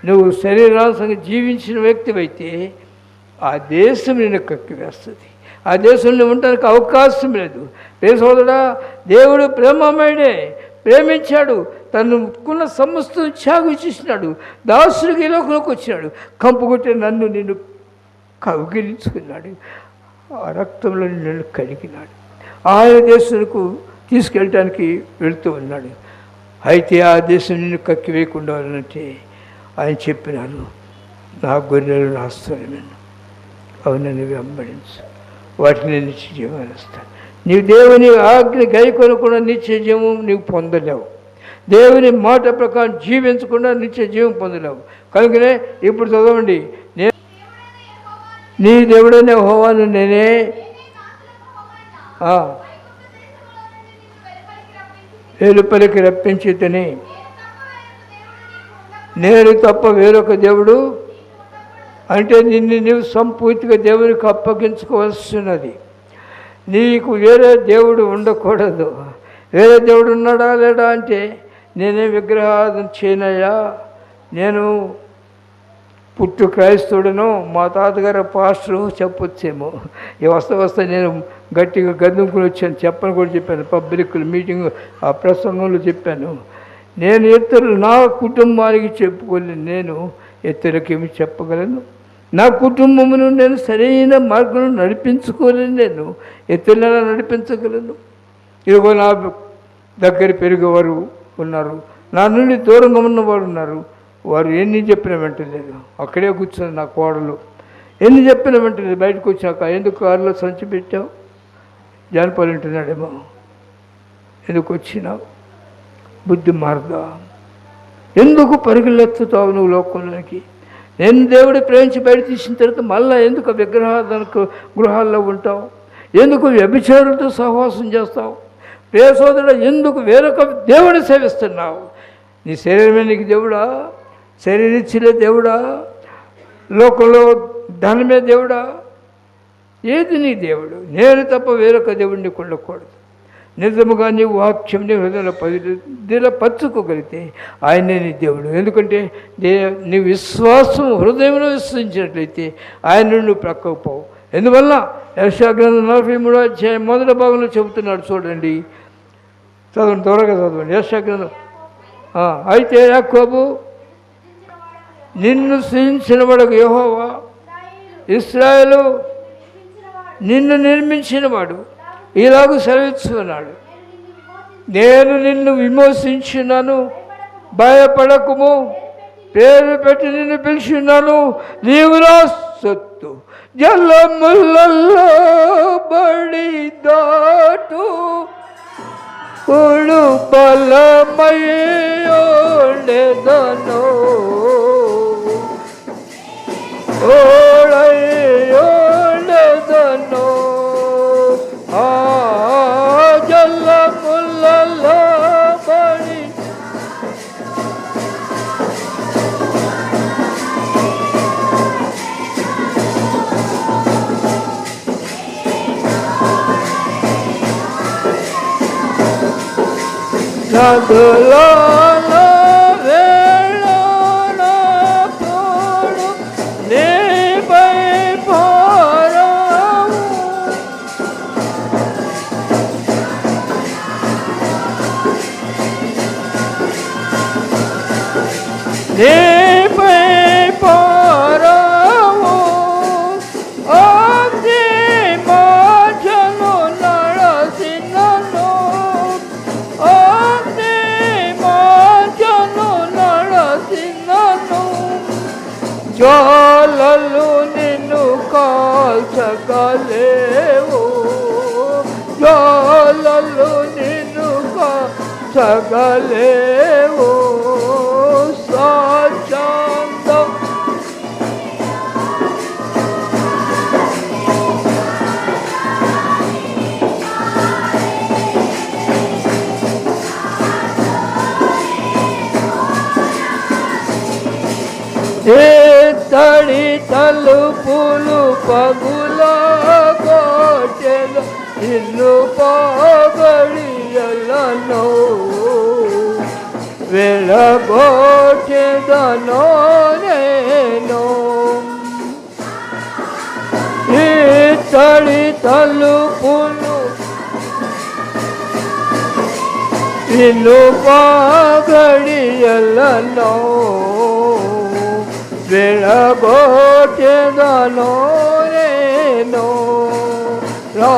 నువ్వు శరీరానుసంగా జీవించిన వ్యక్తివైతే ఆ దేశం నిన్ను కక్కివేస్తుంది. ఆ దేశంలో ఉండడానికి అవకాశం లేదు. ప్రియ సోదరుడా, దేవుడు ప్రేమమయుడే, ప్రేమించాడు, తనకున్న సమస్తం త్యాగం చేసినాడు, దాసుడికి లోకంలోకి వచ్చినాడు, కంపు కొట్టే నన్ను నిన్ను కౌగిలించుకున్నాడు, ఆ రక్తంలో నిన్ను కడిగినాడు, ఆయన దేశానికి తీసుకెళ్ళటానికి వెళుతూ ఉన్నాడు. అయితే ఆ దేశం నిన్ను కక్కివేయకుండా అంటే ఆయన చెప్పినారు, నా గొర్రెలు నా స్వరమేను, అవునని వెంబడించు, వాటిని నిత్య జీవాన్ని ఇస్తాను. నీవు దేవుని ఆజ్ఞ గైకొనకుండా నిత్య జీవం నీవు పొందలేవు. దేవుని మాట ప్రకారం జీవించకుండా నిత్య జీవం పొందలేవు. కనుకనే ఇప్పుడు చదవండి, నీ దేవుడనే యెహోవాను నేనే వెలుపలికి రప్పించితిని, నేను తప్ప వేరొక దేవుడు అంటే నిన్ను నీవు సంపూర్తిగా దేవునికి అప్పగించుకోవాల్సినది. నీకు వేరే దేవుడు ఉండకూడదు. వేరే దేవుడు ఉన్నాడా లేడా అంటే నేనే విగ్రహారాధన చేయనయ్యా, నేను పుట్టు క్రైస్తవుడను, మా తాతగారు పాస్టరు చెప్పొచ్చేమో. ఈ వస్తా నేను గట్టిగా గద్దుకుని వచ్చాను, చెప్పని కూడా చెప్పాను, పబ్లిక్ మీటింగ్ ఆ ప్రసంగంలో చెప్పాను. నేను ఇతరులు నా కుటుంబానికి చెప్పుకోలేను, నేను ఇతరులకేమి చెప్పగలను? నా కుటుంబమును నేను సరైన మార్గంలో నడిపించుకోలేను, నేను ఇతరులను నడిపించగలను? ఇదిగో నా దగ్గర పెరిగేవారు ఉన్నారు, నా నుండి దూరంగా ఉన్నవారు ఉన్నారు, వారు ఎన్ని చెప్పిన వెంటలేదు. అక్కడే కూర్చొని నా కోడలు ఎన్ని చెప్పిన వెంటలేదు. బయటకు వచ్చాక ఎందుకు కారులో సంచి పెట్టావు, జానపాలు వింటున్నాడేమో, ఎందుకు వచ్చినావు, బుద్ధి మారదా, ఎందుకు పరుగులెత్తుతావు నువ్వు లోకంలోకి? నేను దేవుడు ప్రేమించి బయట తీసిన తర్వాత మళ్ళీ ఎందుకు విగ్రహాలకు గృహాల్లో ఉంటావు? ఎందుకు వ్యభిచారులతో సహవాసం చేస్తావు? ప్రియ సోదరుడు, ఎందుకు వేరొక దేవుడిని సేవిస్తున్నావు? నీ శరీరమే నీకు దేవుడా? శరీరిచ్చిలే దేవుడా? లోకంలో ధనమే దేవుడా? ఏది నీ దేవుడు? నేను తప్ప వేరొక దేవుడిని కొనకూడదు. నిజముగా నీ వాక్యం నీ హృదయంలో పరుచుకోగలిగితే ఆయనే నీ దేవుడు. ఎందుకంటే నీ విశ్వాసం హృదయంలో విశ్వసించినట్లయితే ఆయన నువ్వు ప్రక్కకు పోవు. ఎందువల్ల యెషయా గ్రంథం 43వ అధ్యాయం మొదటి భాగంలో చెబుతున్నాడు, చూడండి, చదవండి, త్వరగా చదవండి. యెషయా గ్రంథం. అయితే యాకోబు నిన్ను సృజించిన వాడు యెహోవా, ఇశ్రాయేలు నిన్ను నిర్మించినవాడు ఇలాగ సెలవిస్తున్నాడు, నేను నిన్ను విమోచించున్నాను, భయపడకుము, పేరు పెట్టి నిన్ను పిలిచిన్నాను, నీవు నా సొత్తు, జలములలో బడి దాటు కొడు బలమయ్యోడెదను, ఓడయ్యోడెదను, జలములలో బడి నదులలో వేళనప్పుడు నీపై భారము, నీపై భారము, అగ్ని మధ్యలో నడసినను, అగ్ని మధ్యలో నడసినను, జ్వాలలు నిన్ను కాల్చగలేవు, జ్వాలలు నిన్ను కాల్చగలేవు, సాచందం తడి తలుపులు పగులగొట్టెను, నిన్ను పగడియలను, వెళ్ళగొట్టెదను తలుపులు నిన్ను పాగడియలను వెలగొట్టెదను నేను రా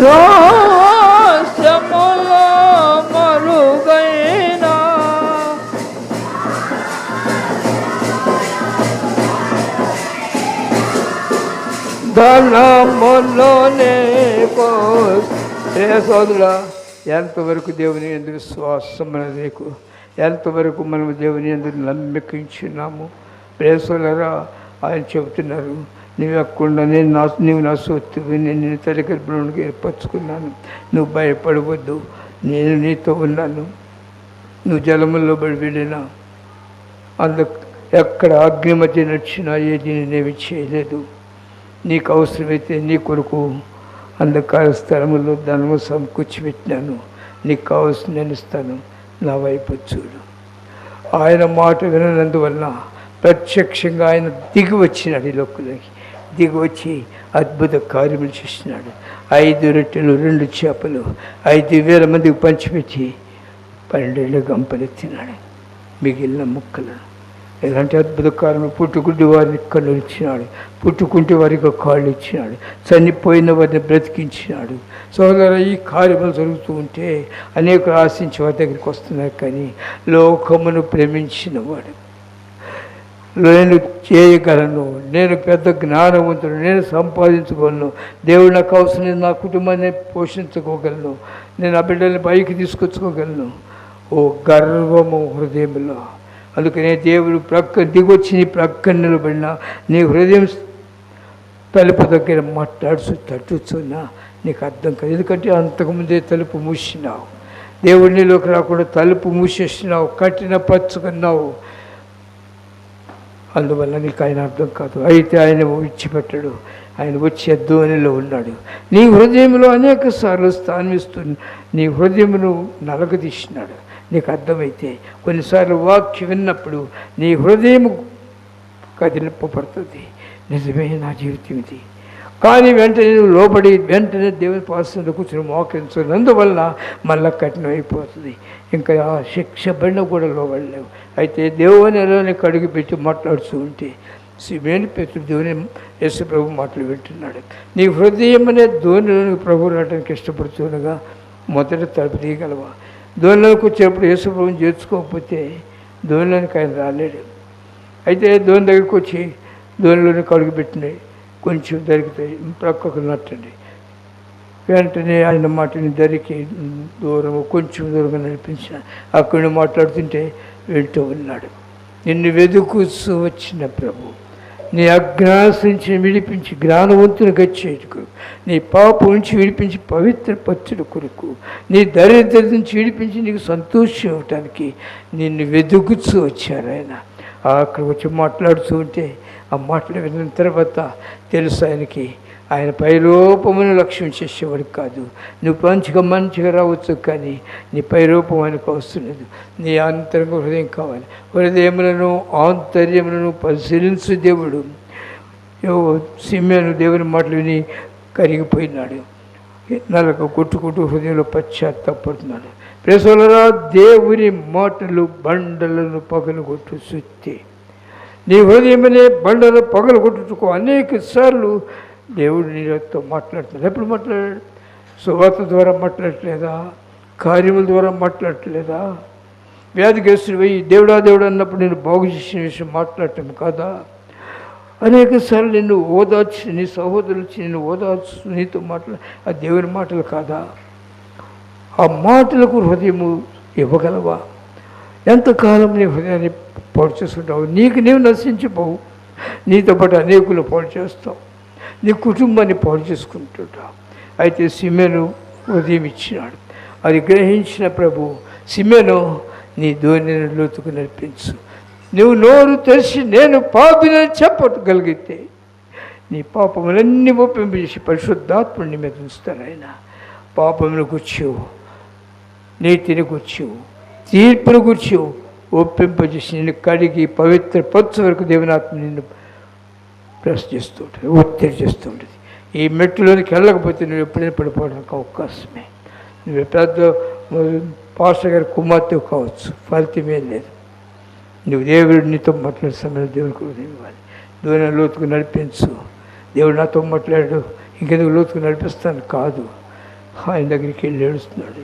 Lord, సమలో మరుగైన ధనములోనే సోదరులా, ఎంతవరకు దేవుని ఎందుకు విశ్వాసం నీకు, ఎంతవరకు మనం దేవుని ఎందుకు నమ్మకించున్నాము? ప్రేసోలరా, ఆయన చెబుతున్నారు, నీవు ఎక్కకుండా నీవు నా సొత్తువి, నేను తల్లి గర్భంలోకి ఏర్పరచుకున్నాను, నువ్వు భయపడవద్దు, నేను నీతో ఉన్నాను. నువ్వు జలముల్లో పడి వెళ్ళినా, ఎక్కడ అగ్ని మధ్య నడిచినా ఏది నేనేమి చేయలేదు. నీకు అవసరమైతే నీ కొరకు అంధకార స్థలములో ధనము సమకూర్చి పెట్టినాను, నీకు కావాల్సిన నేను ఇస్తాను, నా వైపు చూడు. ఆయన మాట వినందువల్ల ప్రత్యక్షంగా ఆయన దిగి వచ్చినాడు, ఈ లోకంలోకి దిగి వచ్చి అద్భుత కార్యములు చేసినాడు. 5 రొట్టెలు 2 చేపలు 5,000 మందికి పంచిపెట్టి 12 గంపలెత్తినాడు. మిగిలిన ముక్కలను ఎలాంటి అద్భుత కార్యములు, పుట్టుకుంటే వారిని కళ్ళు ఇచ్చినాడు, పుట్టుకుంటే వారికి కాళ్ళు ఇచ్చినాడు, చనిపోయిన వారిని బ్రతికించినాడు. సోదర, ఈ కార్యములు జరుగుతూ ఉంటే అనేకులు ఆశించి వారి దగ్గరికి వస్తున్నారు. కానీ లోకమును ప్రేమించిన వాడు, నేను చేయగలను, నేను పెద్ద జ్ఞానవంతుడు, నేను సంపాదించగలను, దేవుడు నాకు అవసరం, నా కుటుంబాన్ని పోషించుకోగలను, నేను ఆ బిడ్డల్ని పైకి తీసుకొచ్చుకోగలను, ఓ గర్వము హృదయంలో. అందుకనే దేవుడు దిగొచ్చి నీ ప్రక్కన నిలబడిన నీ హృదయం తలుపు దగ్గర తట్టుచున్నా నీకు అర్థం కాదు. ఎందుకంటే అంతకుముందే తలుపు మూసినావు, దేవుడినిలోకి రాకుండా తలుపు మూసేసినావు, కట్టిన పచ్చుకున్నావు. అందువల్ల నీకు ఆయన అర్థం కాదు. అయితే ఆయన విడిచిపెట్టాడు, ఆయన వచ్చే ధోనిలో ఉన్నాడు. నీ హృదయంలో అనేక సార్లు స్థానమిస్తుంది, నీ హృదయమును నలగదీసినాడు. నీకు అర్థమైతే కొన్నిసార్లు వాక్యం విన్నప్పుడు నీ హృదయము కదిలింపబడుతుంది, నిజమే నా జీవితం ఇది. కానీ వెంటనే నువ్వు లోబడి వెంటనే దేవుని పాసంలో కూర్చొని మోకరించు, అందువల్ల మళ్ళా కఠినమైపోతుంది. ఇంకా ఆ శిక్ష బండ కూడా లోబడలేవు. అయితే దేవుని కడుగు పెట్టి మాట్లాడుతూ ఉంటే సిమేని పేతురు దేవుని యేసు ప్రభు మాటలు వింటున్నాడు. నీ హృదయం అనే ధోనిలోనికి ప్రభు రావడానికి ఇష్టపడుతుండగా మొదట తలుపు తీయగలవా? ధోనిలోకి వచ్చేటప్పుడు యేసు ప్రభుని చేర్చుకోకపోతే ధోనిలోనికి ఆయన రాలేడు. అయితే ధోని దగ్గరికి వచ్చి ధోనిలోని కడుగు పెట్టినాయి, కొంచెం దొరుకుతాయి, ప్రక్కకు నట్టండి. వెంటనే ఆయన మాటని దరికి కొంచెం దూరంగా నడిపించిన అక్కడిని మాట్లాడుతుంటే వింటూ ఉన్నాడు. నిన్ను వెతుకుతూ వచ్చిన ప్రభు నీ అజ్ఞాసించి విడిపించి జ్ఞానవంతునిగా చేయుటకు, నీ పాపం నుంచి విడిపించి పవిత్ర పచ్చుడు కొరకు, నీ దరిద్రం నుంచి విడిపించి నీకు సంతోషం ఇవ్వటానికి నిన్ను వెతుకుతూ వచ్చారు ఆయన. అక్కడ వచ్చి మాట్లాడుతూ ఉంటే ఆ మాటలు విన్న తర్వాత తెలుసు ఆయనకి, ఆయన పైరూపమును లక్ష్యం చేసేవాడు కాదు. నువ్వు మంచిగా రావచ్చు, కానీ నీ పైరూపం ఆయనకు వస్తున్నది. నీ అంతరంగ హృదయం కావాలి. హృదయములను ఆంతర్యములను పరిశీలించు దేవుడు. సిమ్యోను దేవుని మాటలు విని కరిగిపోయినాడు, నలక కొట్టుకుంటూ హృదయంలో పశ్చాత్తాపడుతున్నాడు. ప్రేసోలరా, దేవుని మాటలు బండలను పగలగొట్టు సుత్తి. నీ హృదయమనే బండలు పగలగొట్టుకో. అనేక సార్లు దేవుడు నీతో మాట్లాడుతున్నాడు. ఎప్పుడు మాట్లాడాడు? సువార్త ద్వారా మాట్లాడట్లేదా? కార్యముల ద్వారా మాట్లాడట్లేదా? వ్యాధిగ్రస్తుడు పోయి దేవుడా దేవుడు అన్నప్పుడు నేను బాగు చేసిన విషయం మాట్లాడటం కాదా? అనేక సార్లు నిన్ను ఓదార్చి, నీ సహోదరులు వచ్చి నిన్ను ఓదార్చు, నీతో ఆ దేవుని మాటలు కాదా? ఆ మాటలకు హృదయము ఇవ్వగలవా? ఎంతకాలం నీ హృదయాన్ని పాడు చేసుకుంటావు? నీకు నీవు నశించిపోవు, నీతో పాటు అనేకులు పాడు చేస్తావు, నీ కుటుంబాన్ని పాడు చేసుకుంటుంటావు. అయితే సిమెను హృదయం ఇచ్చినాడు. అది గ్రహించిన ప్రభు, సిమెను నీ ధోనిని లోతుకు నడిపించు, నువ్వు నోరు తెరిచి నేను పాపినని చెప్పగలిగితే నీ పాపములన్నీ ఒప్పింపజేసి పరిశుద్ధాత్ముని మీద ఉంచుతారు. ఆయన పాపమును కూర్చో, నీతిని కూర్చో, తీర్పును కూర్చో ఒప్పింపజేసి నిన్ను కడిగి పవిత్ర పచ్చు వరకు దేవునాత్మ నిన్ను ప్రెస్ చేస్తూ ఉంటుంది, ఒత్తిడి చేస్తూ ఉంటుంది. ఈ మెట్టులోనికి వెళ్ళకపోతే నువ్వు ఎప్పుడైనా పడిపోవడానికి అవకాశమే. నువ్వు పెద్ద పాస్టర్ గారి కుమార్తె కావచ్చు, ఫలితమేం లేదు. నువ్వు దేవుడు నీతో మాట్లాడే సమయంలో దేవునికి ఇవ్వాలి. దేవుని లోతుకు నడిపించు. దేవుడు నాతో మాట్లాడాడు, ఇంకెందుకు లోతుకు నడిపిస్తాను కాదు, ఆయన దగ్గరికి వెళ్ళి ఏడుస్తున్నాడు.